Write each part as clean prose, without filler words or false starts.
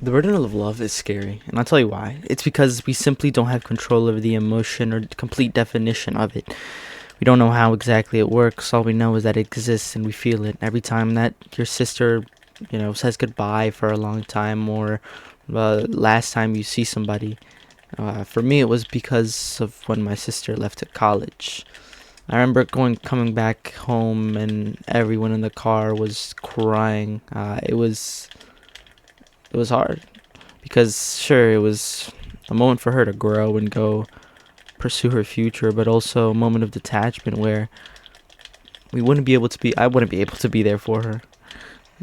The burden of love is scary, and I'll tell you why. It's because we simply don't have control over the emotion or complete definition of it. We don't know how exactly it works. All we know is that it exists and we feel it. Every time that your sister, says goodbye for a long time, or last time you see somebody. For me, it was because of when my sister left to college. I remember coming back home, and everyone in the car was crying. It was hard because sure, it was a moment for her to grow and go pursue her future, but also a moment of detachment where I wouldn't be able to be there for her.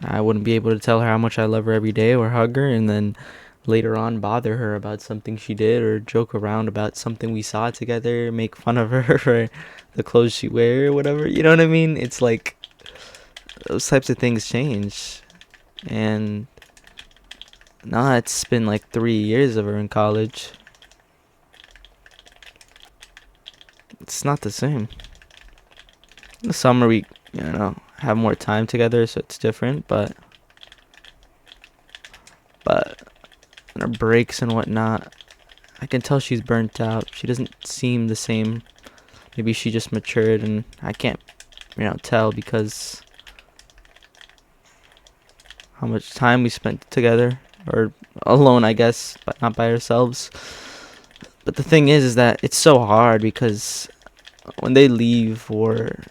I wouldn't be able to tell her how much I love her every day or hug her and then later on bother her about something she did or joke around about something we saw together, make fun of her for the clothes she wear or whatever. You know what I mean? It's like those types of things change. And now it's been like 3 years of her in college. It's not the same. In the summer we, have more time together, so it's different, but on her breaks and whatnot, I can tell she's burnt out. She doesn't seem the same. Maybe she just matured and I can't, tell because how much time we spent together or alone, I guess, but not by ourselves. But the thing is that it's so hard because when they leave, or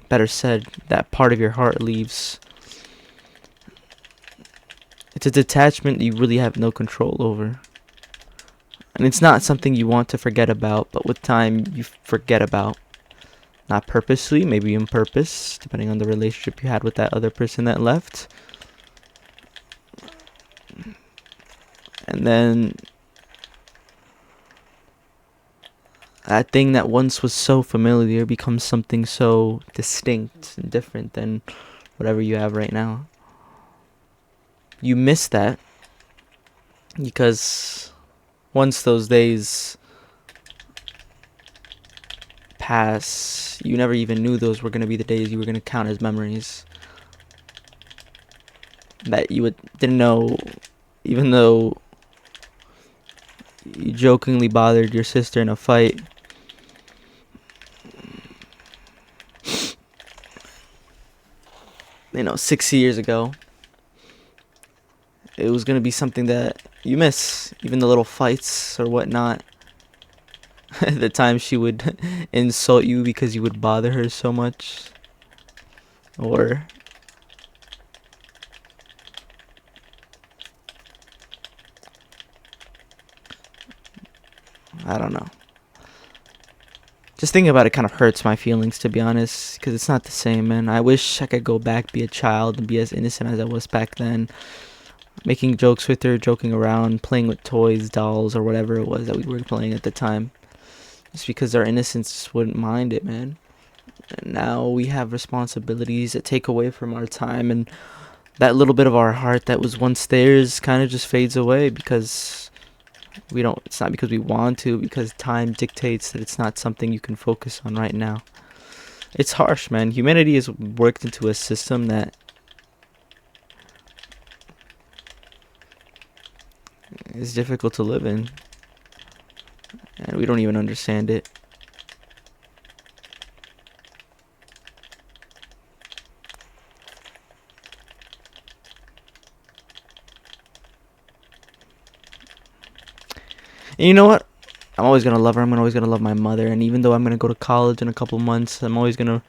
better said, that part of your heart leaves, it's a detachment you really have no control over. And it's not something you want to forget about, but with time you forget about. Not purposely, maybe on purpose, depending on the relationship you had with that other person that left. And then that thing that once was so familiar becomes something so distinct and different than whatever you have right now. You miss that because once those days pass, you never even knew those were going to be the days you were going to count as memories. That didn't know, even though you jokingly bothered your sister in a fight. 6 years ago, it was going to be something that you miss, even the little fights or whatnot. The time she would insult you because you would bother her so much. Or I don't know. Just thinking about it kind of hurts my feelings, to be honest, because it's not the same, man. I wish I could go back, be a child, and be as innocent as I was back then. Making jokes with her, joking around, playing with toys, dolls, or whatever it was that we were playing at the time. Just because our innocence just wouldn't mind it, man. And now we have responsibilities that take away from our time, and that little bit of our heart that was once theirs kind of just fades away because it's not because we want to, because time dictates that it's not something you can focus on right now. It's harsh, man. Humanity has worked into a system that is difficult to live in, and we don't even understand it. And you know what? I'm always gonna love her. I'm always gonna love my mother. And even though I'm gonna go to college in a couple months, I'm always gonna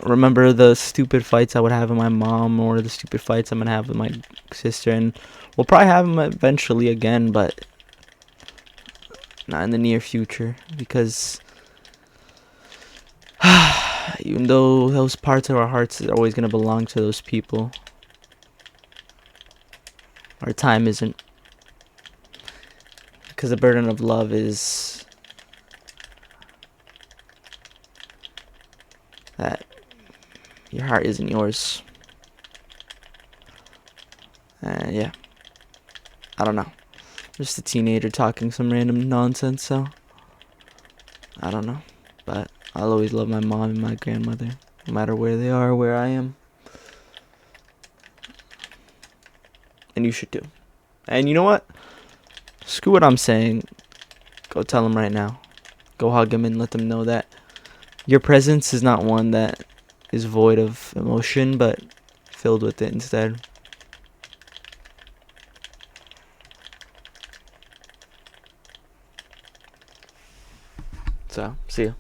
remember the stupid fights I would have with my mom, or the stupid fights I'm gonna have with my sister. And we'll probably have them eventually again, but not in the near future, because even though those parts of our hearts are always gonna belong to those people, our time isn't. Because the burden of love is that your heart isn't yours. And yeah, I don't know. Just a teenager talking some random nonsense, so I don't know. But I'll always love my mom and my grandmother, no matter where they are or where I am. and you should too. And you know what? Screw what I'm saying. Go tell him right now. Go hug him and let them know that your presence is not one that is void of emotion, but filled with it instead. So, see ya.